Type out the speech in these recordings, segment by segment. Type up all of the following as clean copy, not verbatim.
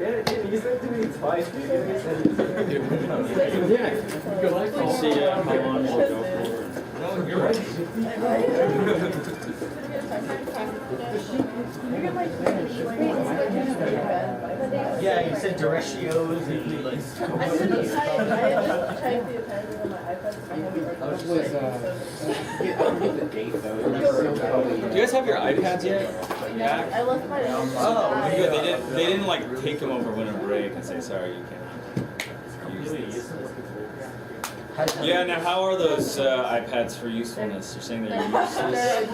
Yeah, you said to me twice. You said it. See how long it'll go for. No, you're right. Yeah, you said ratios and like. I Do you guys have your iPads yet? Yeah, I left my Oh, good. They didn't like take them over winter break and say sorry you can't use these. Yeah. Now how are those iPads for usefulness? You're saying they're useless.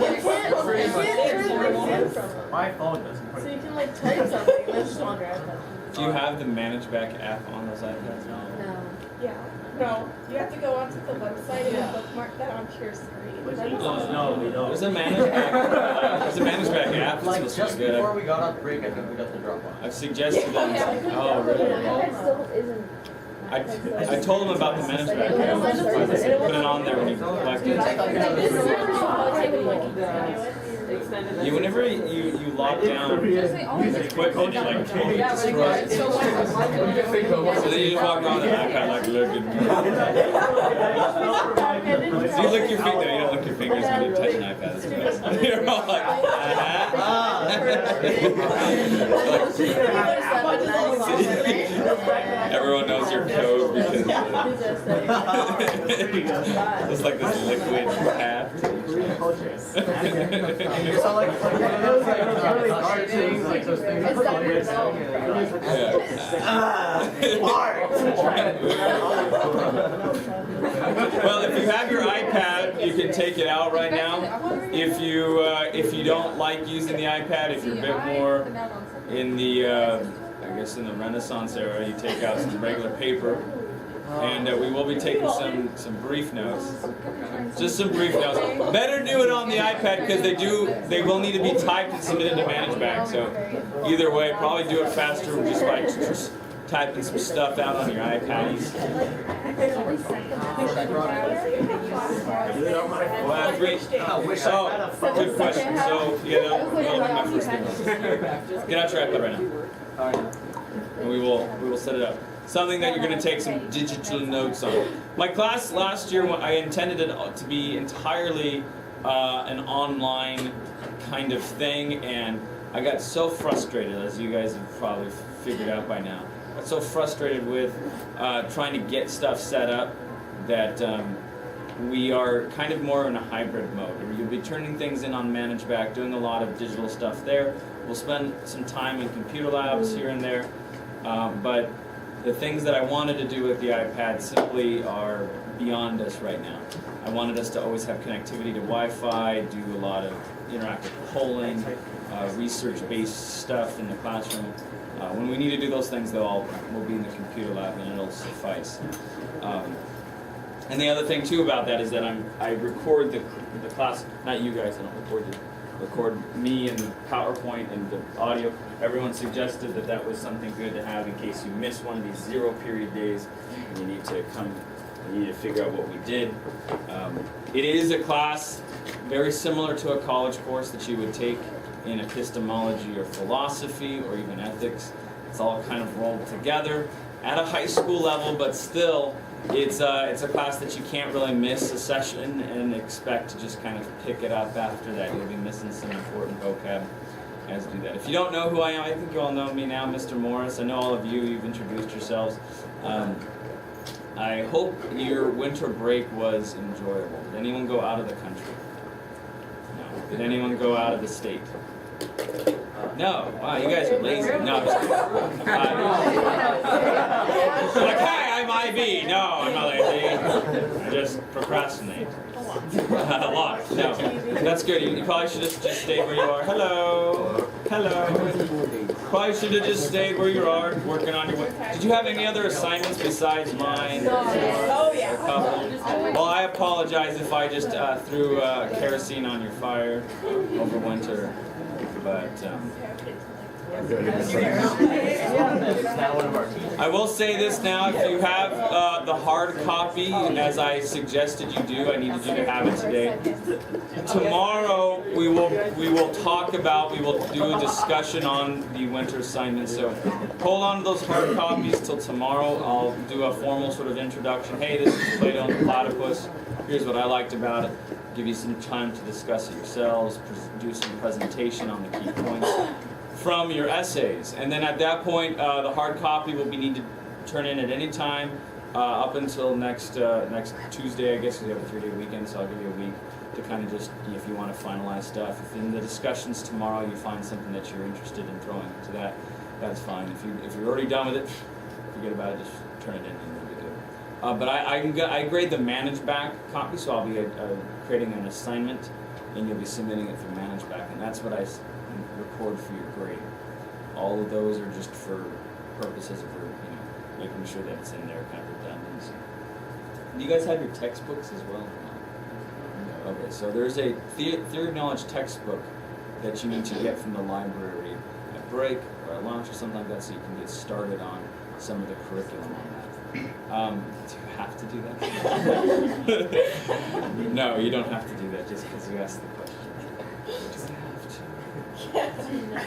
My phone doesn't. So you can like type something and that's just on your iPad. Do you have the ManageBack app on those iPads? No. Yeah, no, you have to go onto the website and bookmark that onto your screen. No, we don't. There's a ManageBack app that's Like supposed just to be good. before we got off break, I think we got the drop on. I've suggested them. Oh, really? I told him about the ManageBack app. Put it on there when you collect it. You, whenever you lock down equipment, you like totally destroy it. So then you just walk around with an iPad like, look at me. You lick your feet though, you don't lick your fingers when you touch an iPad. It's nice. You're all like, Everyone knows your code because it's like this liquid path. So like those really hard things, like those things. Well, if you have your iPad, you can take it out right now. If you don't like using the iPad, if you're a bit more in the I guess in the Renaissance era, you take out some regular paper, and we will be taking some brief notes. Just some brief notes. Better do it on the iPad because they will need to be typed and submitted to ManageBack. So either way, probably do it faster just by just typing some stuff out on your iPads. Well, great. Oh, good question. So yeah, that'll be my first thing. Get out your iPad right now. And we will set it up. Something that you're going to take some digital notes on. My class last year, I intended it to be entirely an online kind of thing, and I got so frustrated, as you guys have probably figured out by now. I got so frustrated with trying to get stuff set up that we are kind of more in a hybrid mode. You'll be turning things in on ManageBack, doing a lot of digital stuff there. We'll spend some time in computer labs here and there, but the things that I wanted to do with the iPad simply are beyond us right now. I wanted us to always have connectivity to Wi-Fi, do a lot of interactive polling, research-based stuff in the classroom. When we need to do those things, we'll be in the computer lab and it'll suffice. And the other thing too about that is that I record the class, not you guys, I don't record me and the PowerPoint and the audio. Everyone suggested that was something good to have in case you miss one of these 0 period days and you need to figure out what we did. It is a class very similar to a college course that you would take in epistemology or philosophy or even ethics. It's all kind of rolled together at a high school level, but still it's a class that you can't really miss a session and expect to just kind of pick it up after that. You'll be missing some important vocab as do that. If you don't know who I am, I think you all know me now, Mr. Morris. I know all of you, you've introduced yourselves. I hope your winter break was enjoyable. Did anyone go out of the country? No. Did anyone go out of the state? No. Wow, you guys are lazy. No, I'm just kidding. Like, hey, I'm IB. No, I'm not lazy. I just procrastinate. A lot. No. That's good. You probably should have just stayed where you are. Hello. Hello. Probably should have just stayed where you are, working on your way. Did you have any other assignments besides mine? Oh, yeah. Well, I apologize if I just threw kerosene on your fire over winter. But I will say this now, if you have the hard copy, as I suggested you do, I needed you to have it today. Tomorrow we will talk about, we will do a discussion on the winter assignments. So hold on to those hard copies till tomorrow. I'll do a formal sort of introduction. Hey, this is Plato and the Platypus. Here's what I liked about it. Give you some time to discuss it yourselves, do some presentation on the key points from your essays. And then at that point, the hard copy will be needed to turn in at any time up until next Tuesday, I guess, because we have a 3-day weekend, so I'll give you a week to kind of just, if you want to finalize stuff. If in the discussions tomorrow you find something that you're interested in throwing into that, that's fine. If you're already done with it, forget about it, just turn it in and we'll be good. But I grade the manage back copy, so I'll be creating an assignment and you'll be submitting it through manage back, and that's what I record for your grade. All of those are just for purposes of making sure that it's in there, kind of redundancy. Do you guys have your textbooks as well? No. Okay, so there's a theory of knowledge textbook that you need to get from the library at break or at lunch or something like that, so you can get started on some of the curriculum on that. Do you have to do that? No, you don't have to do that just because you asked the question. Do I have to?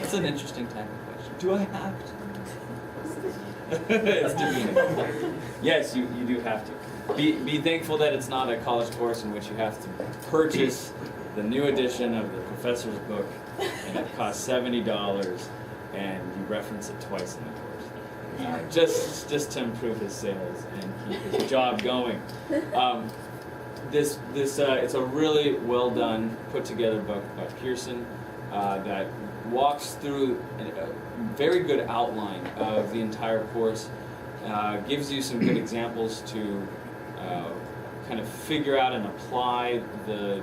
It's an interesting type of question. Do I have to? It's demeaning. Yes, you do have to. Be thankful that it's not a college course in which you have to purchase the new edition of the professor's book, and it costs $70, and you reference it twice in the course. Just to improve his sales and keep his job going. It's a really well done, put together book by Pearson that walks through a very good outline of the entire course, gives you some good examples to kind of figure out and apply the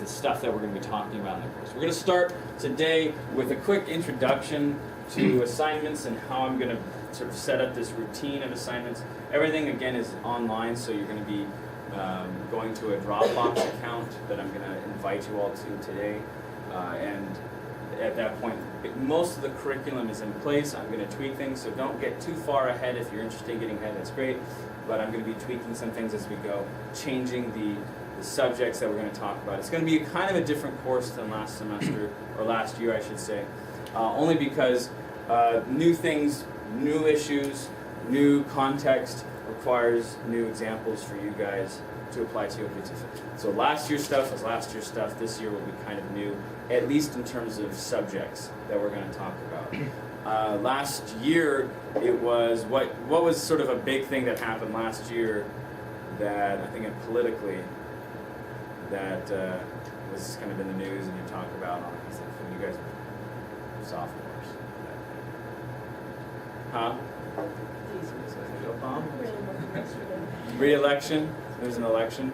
stuff that we're going to be talking about in the course. We're going to start today with a quick introduction to assignments and how I'm going to sort of set up this routine of assignments. Everything, again, is online, so you're going to be going to a Dropbox account that I'm going to invite you all to today. And at that point, most of the curriculum is in place. I'm going to tweak things, so don't get too far ahead. If you're interested in getting ahead, that's great. But I'm going to be tweaking some things as we go, changing the subjects that we're going to talk about. It's going to be kind of a different course than last semester, or last year, I should say, only because new things, new issues, new context requires new examples for you guys to apply to your kids. So last year's stuff was last year's stuff. This year will be kind of new, at least in terms of subjects that we're going to talk about. Last year, it was what was sort of a big thing that happened last year that I think politically that was kind of in the news, and you talk about when you guys were sophomores. Huh? Re-election. There's an election,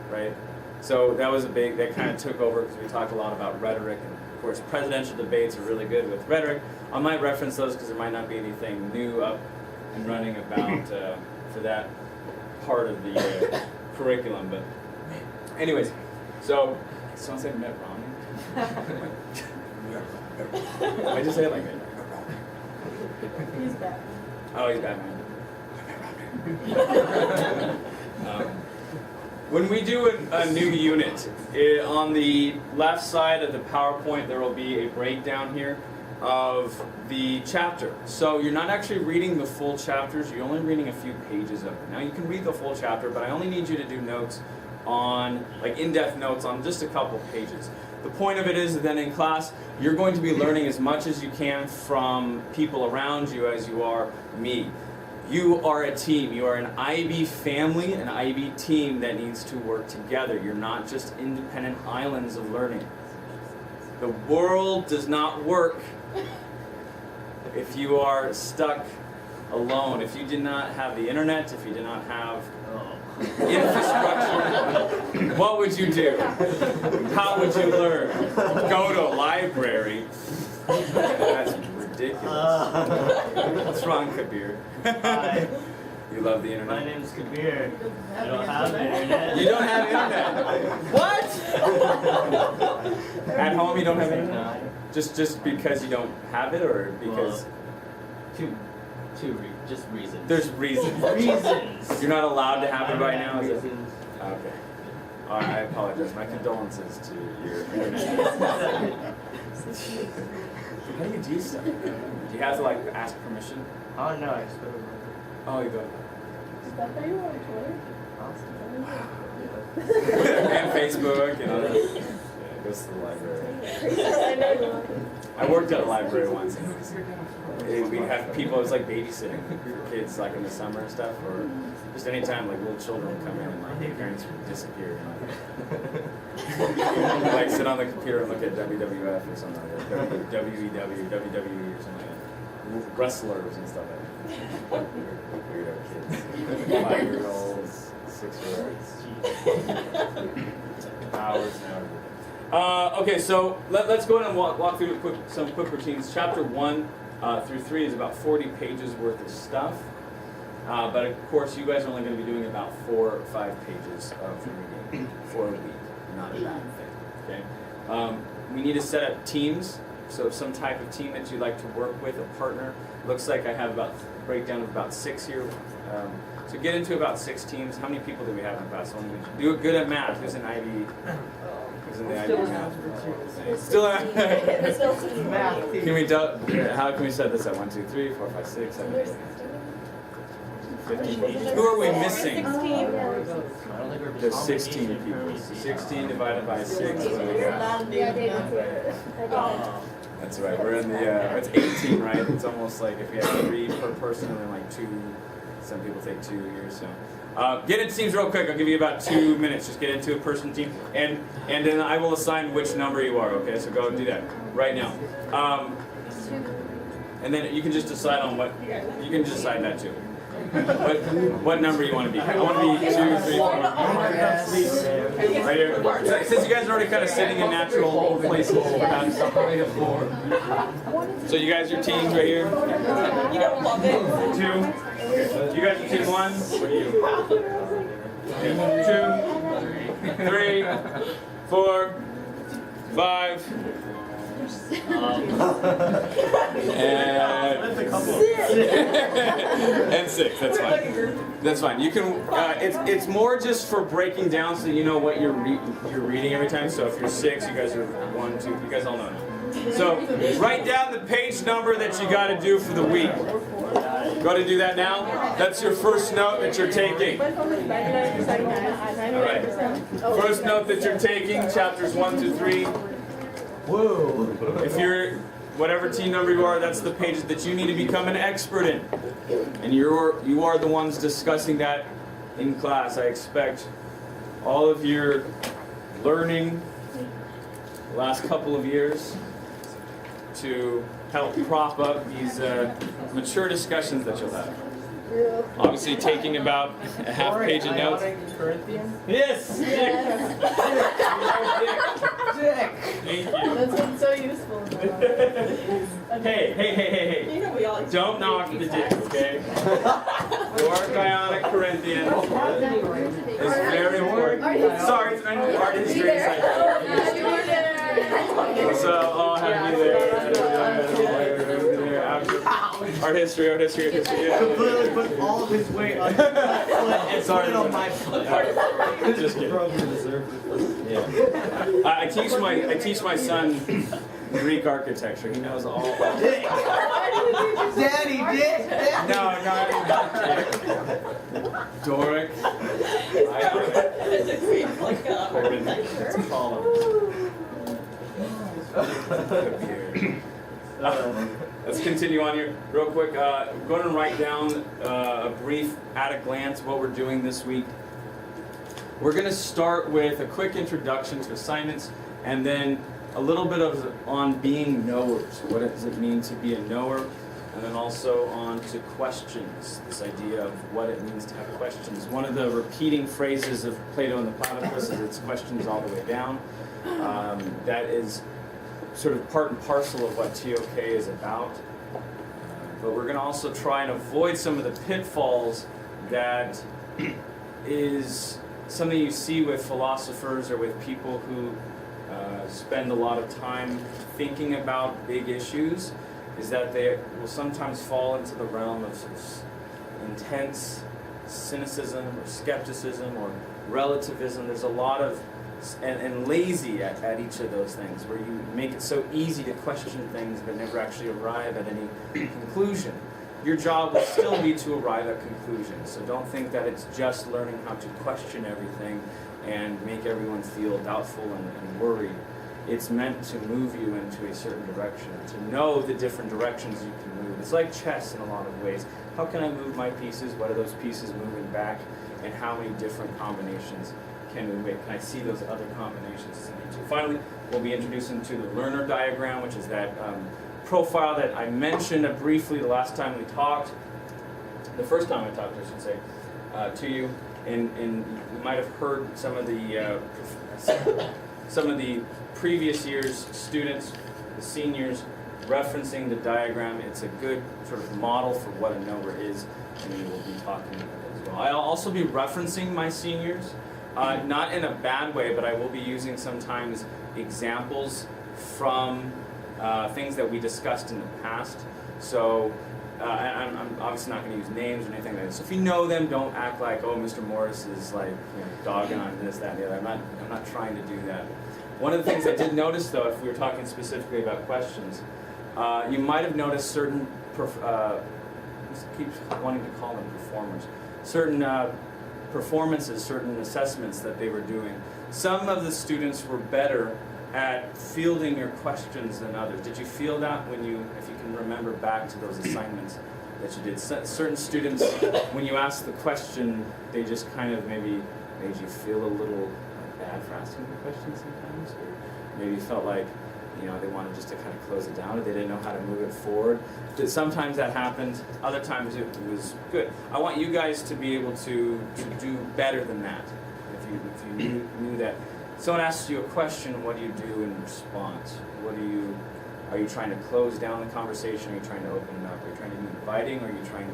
right? So that was that kind of took over because we talked a lot about rhetoric, and of course presidential debates are really good with rhetoric. I might reference those because there might not be anything new up and running about for that part of the curriculum. But anyways, so someone said Mitt Romney. I just say it like that. He's back. Oh, he's Batman. When we do a new unit, on the left side of the PowerPoint there will be a breakdown here of the chapter. So you're not actually reading the full chapters, you're only reading a few pages of it. Now you can read the full chapter, but I only need you to do notes on, like in-depth notes on just a couple pages. The point of it is that then in class, you're going to be learning as much as you can from people around you as you are me. You are a team. You are an IB family, an IB team that needs to work together. You're not just independent islands of learning. The world does not work if you are stuck alone. If you did not have the internet, if you did not have infrastructure, what would you do? How would you learn? Go to a library. That's ridiculous. What's wrong, Kabir? Hi, You love the internet? my name's Kabir. I don't have internet. You don't have internet? What? At home you don't have internet? No. Just because you don't have it, or because... Two Just reasons. There's reasons. reasons. You're not allowed to have it right now, is it? Reasons. Okay. All right, I apologize. My condolences to your internet. How do you do stuff? Do you have to like ask permission? Oh no, I just go to Oh, you go. Is that how you were on Twitter? And Facebook and all that. Yeah, it goes to the library. I know you want I worked at a library once. And we'd have people, it was like babysitting for kids like in the summer and stuff, or just anytime like little children would come in and like their parents would disappear. And, like sit on the computer and look at WWF or something like that. WWE or something like that. Wrestlers and stuff like that. Weirdo kids. 5-year-olds, 6-year-olds. Hours and hours. Okay, so let's go ahead and walk through some quick routines. Chapter 1 through 3 is about 40 pages worth of stuff. But of course, you guys are only going to be doing about 4 or 5 pages of reading for a week. Not a bad thing. Okay. We need to set up teams. So some type of team that you'd like to work with, a partner. Looks like I have about a breakdown of about 6 here. So get into about 6 teams. How many people do we have in class? Do good at math. Who's in IB? Who's in the IB math? Still at math. Can we how can we set this up? 1, 2, 3, 4, 5, 6, 7, 8, 15. Who are we missing? I don't think we're There's 16 people. 16 divided by 6. What do we got? Yeah, David. That's right. We're in the. It's 18, right? It's almost like if you have 3 per person, and then like 2. Some people take 2 years. So, get into teams real quick. I'll give you about 2 minutes. Just get into a person team, and then I will assign which number you are. Okay, so go and do that right now. And then you can just decide on what you can decide that too. What number you want to be? I want to be 2, 3, 4. Right here. Since you guys are already kind of sitting in natural places, perhaps. So you guys, your teams right here. You don't love it. 2. You guys are team 1. What are you? 2, 3, 4, 5. And 6. That's fine. That's fine. You can. It's more just for breaking down so you know what you're reading every time. So if you're 6, you guys are 1, 2. You guys all know now. So write down the page number that you got to do for the week. Go to do that now. That's your first note that you're taking. All right. First note that you're taking, chapters 1 through 3. Whoa. If you're whatever team number you are, that's the pages that you need to become an expert in. And you are the ones discussing that in class. I expect all of your learning the last couple of years to help prop up these mature discussions that you'll have. Obviously taking about a half page of notes. Yes! Dick. Thank you. That's been so useful. Hey. You know we all Don't knock the dick, okay? Doric Ionic Corinthian is very important. Sorry, it's an art history inside. So I'll have you there. Art history. Yeah. Completely put all of his weight on my foot and put it on my foot. Just kidding. Yeah. I teach my son Greek architecture. He knows all about it. Daddy, Dick. No. Doric. It's a Greek like It's a column. Let's continue on here real quick. Go ahead and write down a brief at a glance what we're doing this week. We're going to start with a quick introduction to assignments and then a little bit of on being knowers. What does it mean to be a knower? And then also on to questions, this idea of what it means to have questions. One of the repeating phrases of Plato and the Platypus is it's questions all the way down. That is sort of part and parcel of what TOK is about. But we're going to also try and avoid some of the pitfalls that is something you see with philosophers or with people who spend a lot of time thinking about big issues is that they will sometimes fall into the realm of sort of intense cynicism or skepticism or relativism. There's a lot of, and lazy at each of those things, where you make it so easy to question things but never actually arrive at any conclusion. Your job will still be to arrive at conclusions, so don't think that it's just learning how to question everything and make everyone feel doubtful and worried. It's meant to move you into a certain direction, to know the different directions you can move. It's like chess in a lot of ways. How can I move my pieces? What are those pieces moving back? And how many different combinations can we make? Can I see those other combinations as I need to? Finally, we'll be introducing to the learner diagram, which is that profile that I mentioned briefly the last time we talked, the first time I talked, I should say, to you. And you might have heard some of the previous year's students, the seniors, referencing the diagram. It's a good sort of model for what a knower is, and we will be talking about it as well. I'll also be referencing my seniors, not in a bad way, but I will be using sometimes examples from things that we discussed in the past. So I'm obviously not going to use names or anything like that. So if you know them, don't act like, oh, Mr. Morris is like, you know, dogging on this, that, and the other. I'm not trying to do that. One of the things I did notice, though, if we were talking specifically about questions, you might have noticed certain, keep wanting to call them performers, certain performances, certain assessments that they were doing. Some of the students were better at fielding your questions than others. Did you feel that when you, if you can remember back to those assignments that you did? Certain students, when you asked the question, they just kind of maybe made you feel a little bad for asking the question sometimes, or maybe you felt like, you know, they wanted just to kind of close it down, or they didn't know how to move it forward. Sometimes that happened, other times it was good. I want you guys to be able to do better than that. If you knew that someone asks you a question, what do you do in response? Are you trying to close down the conversation? Are you trying to open it up? Are you trying to be inviting? Or are you trying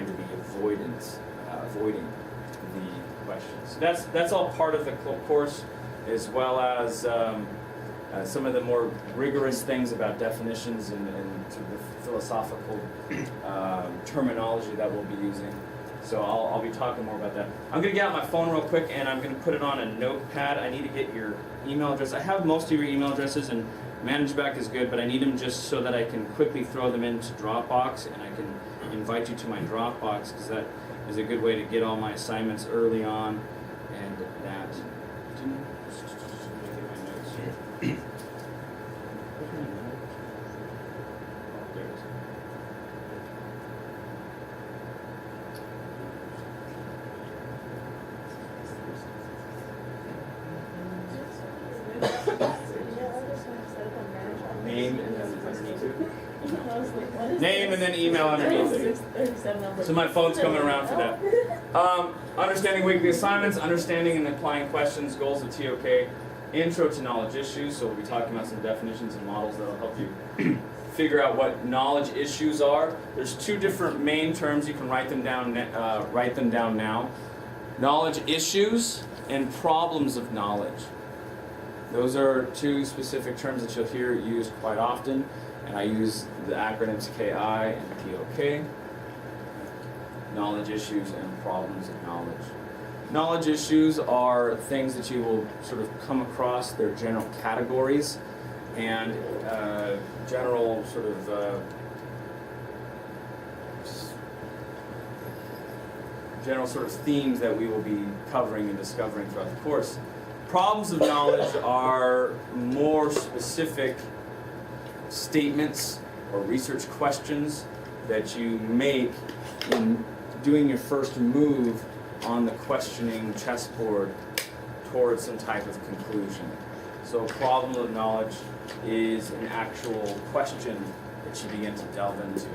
to be avoiding the questions? So that's all part of the course, as well as some of the more rigorous things about definitions and sort of the philosophical terminology that we'll be using. So I'll be talking more about that. I'm going to get out my phone real quick, and I'm going to put it on a notepad. I need to get your email address. I have most of your email addresses, and ManageBack is good, but I need them just so that I can quickly throw them into Dropbox, and I can invite you to my Dropbox, because that is a good way to get all my assignments early on, and that. Let me get my notes here. There it is. Name and then underneath it. Name and then email underneath it. So my phone's coming around for that. Understanding weekly assignments, understanding and applying questions, goals of TOK, intro to knowledge issues. So we'll be talking about some definitions and models that will help you figure out what knowledge issues are. There's two different main terms. You can write them down now. Knowledge issues and problems of knowledge. Those are two specific terms that you'll hear used quite often, and I use the acronyms KI and TOK. Knowledge issues and problems of knowledge. Knowledge issues are things that you will sort of come across. They're general categories and general sort of themes that we will be covering and discovering throughout the course. Problems of knowledge are more specific statements or research questions that you make in doing your first move on the questioning chessboard towards some type of conclusion. So a problem of knowledge is an actual question that you begin to delve into.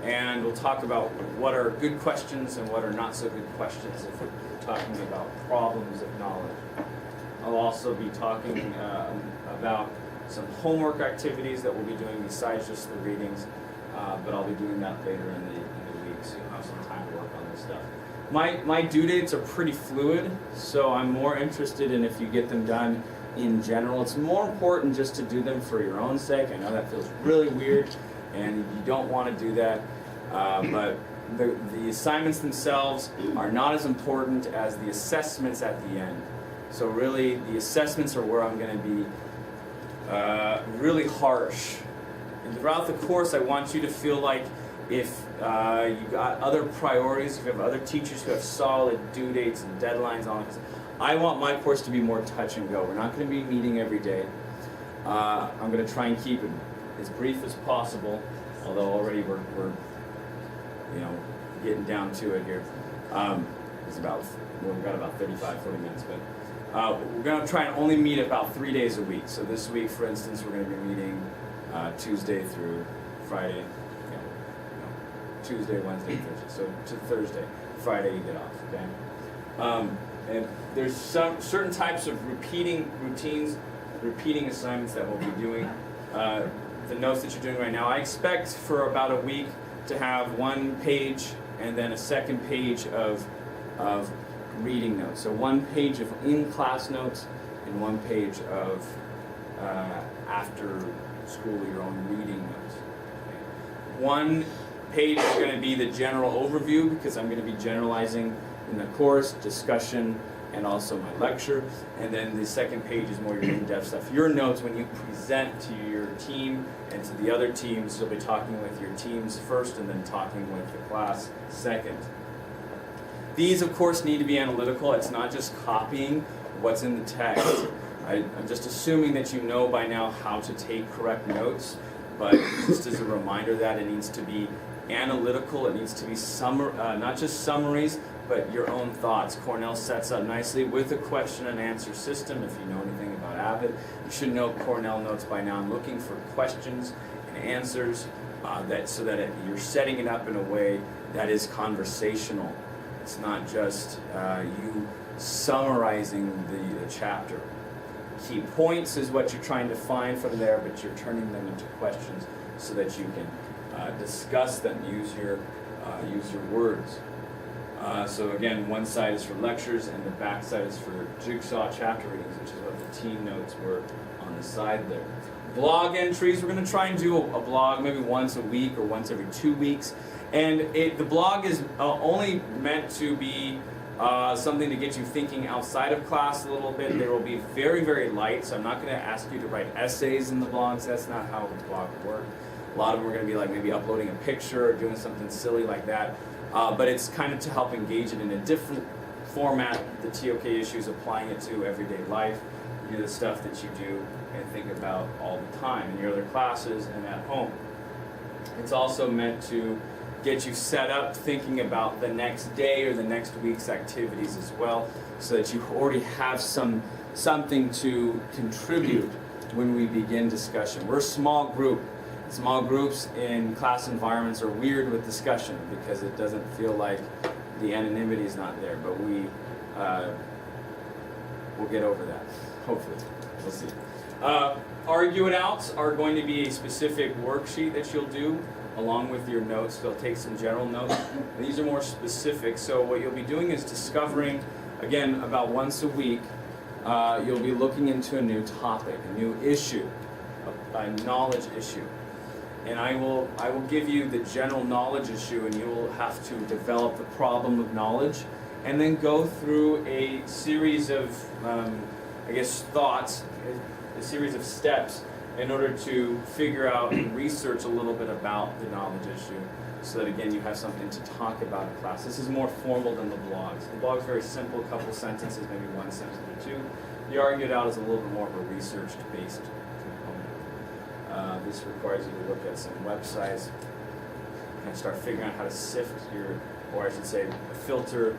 And we'll talk about what are good questions and what are not so good questions if we're talking about problems of knowledge. I'll also be talking about some homework activities that we'll be doing besides just the readings, but I'll be doing that later in the week, so you'll have some time to work on this stuff. My due dates are pretty fluid, so I'm more interested in if you get them done in general. It's more important just to do them for your own sake. I know that feels really weird, and you don't want to do that, but the assignments themselves are not as important as the assessments at the end. So really, the assessments are where I'm going to be really harsh. And throughout the course, I want you to feel like if you got other priorities, if you have other teachers who have solid due dates and deadlines on it, I want my course to be more touch and go. We're not going to be meeting every day. I'm going to try and keep it as brief as possible, although already we're getting down to it here. We've got about 35, 40 minutes, but we're going to try and only meet about 3 days a week. So this week, for instance, we're going to be meeting Tuesday through Friday. Tuesday, Wednesday, Thursday. So to Thursday, Friday you get off. Okay. And there's some certain types of repeating assignments that we'll be doing. The notes that you're doing right now, I expect for about a week to have one page and then a second page of reading notes. So one page of in-class notes and one page of after school your own reading notes. Okay. One page is going to be the general overview because I'm going to be generalizing in the course, discussion, and also my lecture. And then the second page is more your in-depth stuff. Your notes when you present to your team and to the other teams, you'll be talking with your teams first and then talking with the class second. These, of course, need to be analytical. It's not just copying what's in the text. I'm just assuming that you know by now how to take correct notes, but just as a reminder that it needs to be analytical, it needs to be not just summaries, but your own thoughts. Cornell sets up nicely with a question and answer system. If you know anything about Avid, you should know Cornell Notes by now. I'm looking for questions and answers so that you're setting it up in a way that is conversational. It's not just you summarizing the chapter. Key points is what you're trying to find from there, but you're turning them into questions so that you can discuss them, use your words. So again, one side is for lectures and the back side is for jigsaw chapter readings, which is what the team notes were on the side there. Blog entries, we're going to try and do a blog maybe once a week or once every 2 weeks. And the blog is only meant to be something to get you thinking outside of class a little bit. They will be very, very light, so I'm not going to ask you to write essays in the blogs. That's not how the blog will work. A lot of them are going to be like maybe uploading a picture or doing something silly like that. But it's kind of to help engage it in a different format, the TOK issues, applying it to everyday life, the stuff that you do and think about all the time in your other classes and at home. It's also meant to get you set up thinking about the next day or the next week's activities as well, so that you already have something to contribute when we begin discussion. We're a small group. Small groups in class environments are weird with discussion because it doesn't feel like the anonymity is not there, but we'll get over that, hopefully. We'll see. Argue It Outs are going to be a specific worksheet that you'll do along with your notes. They'll take some general notes. These are more specific, so what you'll be doing is discovering, again, about once a week, you'll be looking into a new topic, a new issue, a knowledge issue. And I will give you the general knowledge issue, and you will have to develop the problem of knowledge, and then go through a series of, thoughts, a series of steps in order to figure out and research a little bit about the knowledge issue, so that again you have something to talk about in class. This is more formal than the blogs. The blog's very simple, a couple sentences, maybe one sentence or two. The Argue It Out is a little bit more of a research-based component. This requires you to look at some websites and start figuring out how to sift filter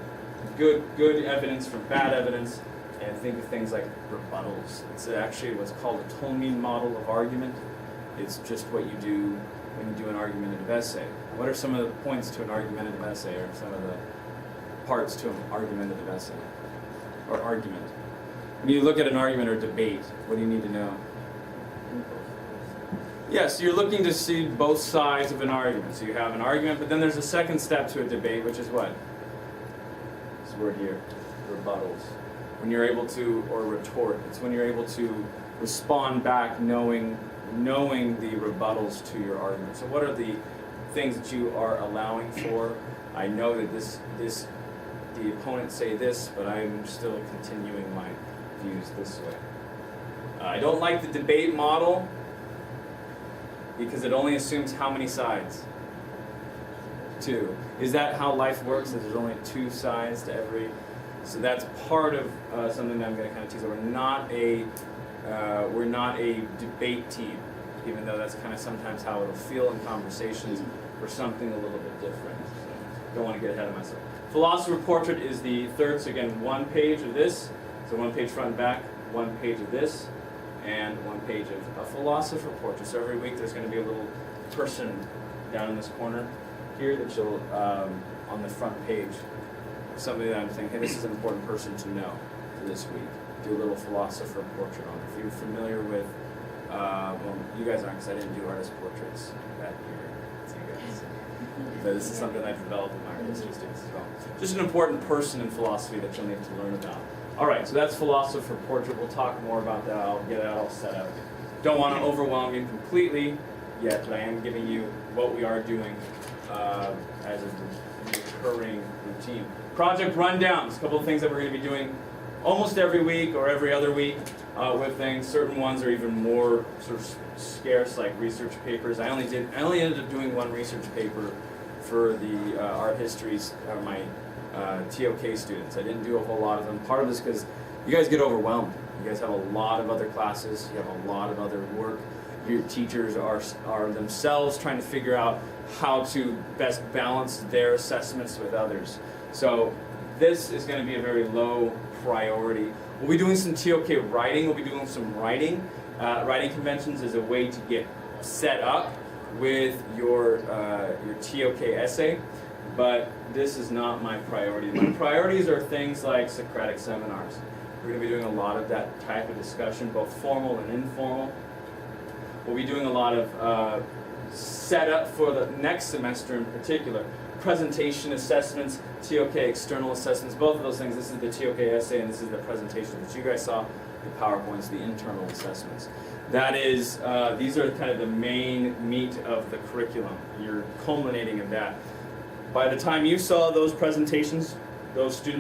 good evidence from bad evidence, and think of things like rebuttals. It's actually what's called a Tolmien model of argument. It's just what you do when you do an argumentative essay. What are some of the points to an argumentative essay, or some of the parts to an argumentative essay or argument? When you look at an argument or debate, what do you need to know? Yes, you're looking to see both sides of an argument. So you have an argument, but then there's a second step to a debate, which is what? This word here, rebuttals. when you're able to, or retort. It's when you're able to respond back knowing the rebuttals to your argument. So what are the things that you are allowing for? I know that the opponents say this, but I'm still continuing my views this way. I don't like the debate model because it only assumes how many sides? 2. Is that how life works, that there's only 2 sides to every? So that's part of something that I'm going to kind of tease. We're not a debate team, even though that's kind of sometimes how it'll feel in conversations. We're something a little bit different. So don't want to get ahead of myself. Philosopher portrait is the third. So again, 1 page of this. So 1 page front and back, 1 page of this, and 1 page of a philosopher portrait. So every week there's going to be a little person down in this corner here that you'll, on the front page, somebody that I'm thinking, hey, this is an important person to know for this week. Do a little philosopher portrait on it. If you're familiar with, well, you guys aren't, because I didn't do artist portraits that year. So you guys, but this is something I've developed with my art history students as well. Just an important person in philosophy that you'll need to learn about. All right, so that's philosopher portrait. We'll talk more about that. I'll get that all set up. Don't want to overwhelm you completely yet, but I am giving you what we are doing as a recurring routine. Project rundowns, a couple of things that we're going to be doing almost every week or every other week with things. Certain ones are even more sort of scarce, like research papers. I only ended up doing 1 research paper for the art histories, my TOK students. I didn't do a whole lot of them. Part of this because you guys get overwhelmed. You guys have a lot of other classes. You have a lot of other work. Your teachers are themselves trying to figure out how to best balance their assessments with others. So this is going to be a very low priority. We'll be doing some TOK writing. We'll be doing some writing. Writing conventions is a way to get set up with your TOK essay, but this is not my priority. My priorities are things like Socratic seminars. We're going to be doing a lot of that type of discussion, both formal and informal. We'll be doing a lot of setup for the next semester in particular. Presentation assessments, TOK external assessments, both of those things. This is the TOK essay and this is the presentation that you guys saw, the PowerPoints, the internal assessments. That is, these are kind of the main meat of the curriculum. You're culminating in that. By the time you saw those presentations, those students